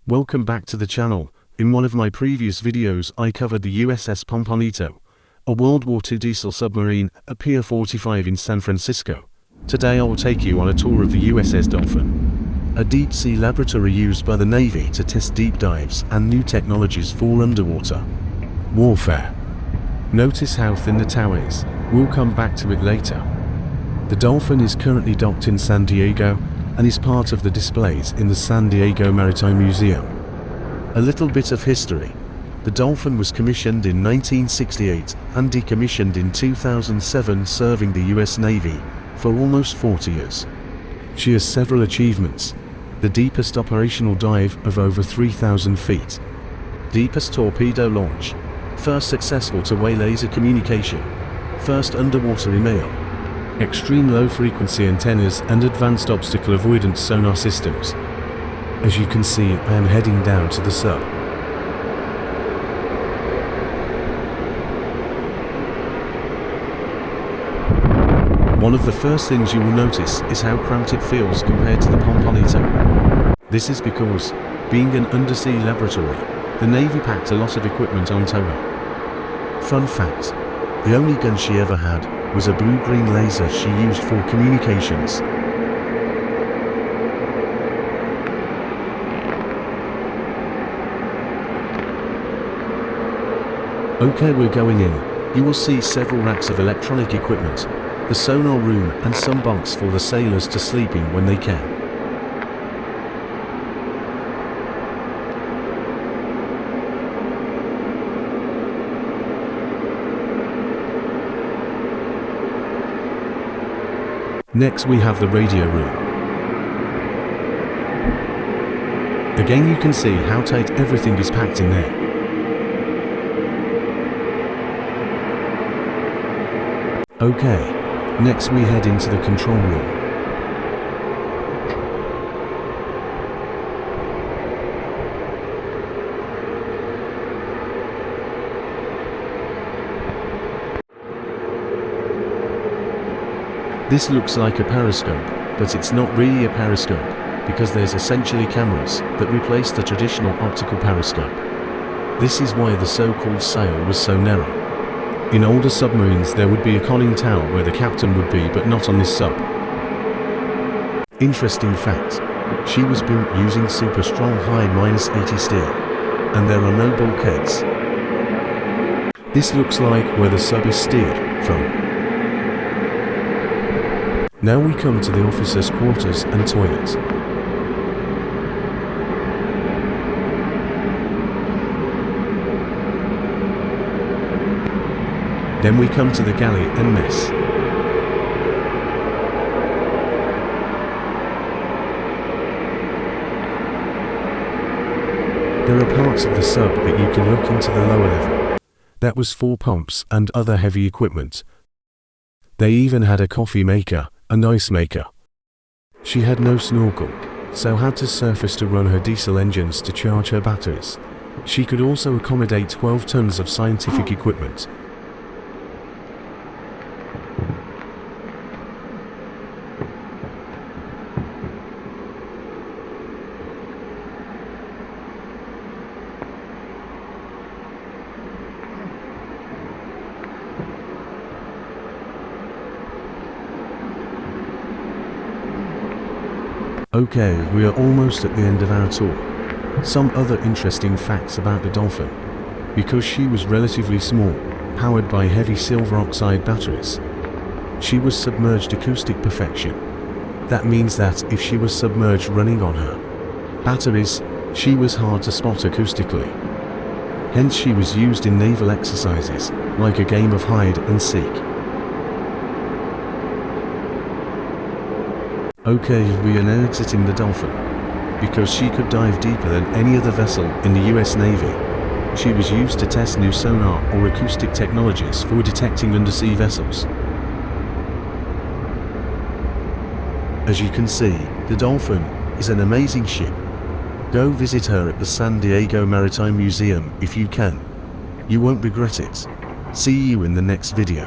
Welcome back to the channel. In one of my previous videos I covered the USS Pomponito, a World War II diesel submarine at Pier 45 in San Francisco. Today I will take you on a tour of the USS Dolphin, a deep-sea laboratory used by the Navy to test deep dives and new technologies for underwater warfare. Notice how thin the tower is. We'll come back to it later. The Dolphin is currently docked in San Diego and is part of the displays in the San Diego Maritime Museum. A little bit of history. The Dolphin was commissioned in 1968 and decommissioned in 2007, serving the US Navy for almost 40 years. She has several achievements: the deepest operational dive of over 3,000 feet, deepest torpedo launch, first successful two-way laser communication, first underwater email, extreme low-frequency antennas and advanced obstacle avoidance sonar systems. As you can see, I am heading down to the sub. One of the first things you will notice is how cramped it feels compared to the Pomponito. This is because, being an undersea laboratory, the Navy packed a lot of equipment onto her. Fun fact, the only gun she ever had was a blue-green laser she used for communications. Okay, we're going in. You will see several racks of electronic equipment, the sonar room and some bunks for the sailors to sleep in when they can. Next we have the radio room. Again you can see how tight everything is packed in there. Okay, next we head into the control room. This looks like a periscope, but it's not really a periscope, because there's essentially cameras that replace the traditional optical periscope. This is why the so-called sail was so narrow. In older submarines there would be a conning tower where the captain would be, but not on this sub. Interesting fact, she was built using super strong high -80 steel, and there are no bulkheads. This looks like where the sub is steered from. Now we come to the officers' quarters and toilets. Then we come to the galley and mess. There are parts of the sub that you can look into the lower level. That was 4 pumps and other heavy equipment. They even had a coffee maker, an ice maker. She had no snorkel, so had to surface to run her diesel engines to charge her batteries. She could also accommodate 12 tons of scientific equipment. Okay, we are almost at the end of our tour. Some other interesting facts about the Dolphin. Because she was relatively small, powered by heavy silver oxide batteries, she was submerged acoustic perfection. That means that if she was submerged running on her batteries, she was hard to spot acoustically. Hence she was used in naval exercises, like a game of hide and seek. Okay, we are now exiting the Dolphin. Because she could dive deeper than any other vessel in the US Navy, she was used to test new sonar or acoustic technologies for detecting undersea vessels. As you can see, the Dolphin is an amazing ship. Go visit her at the San Diego Maritime Museum if you can. You won't regret it. See you in the next video.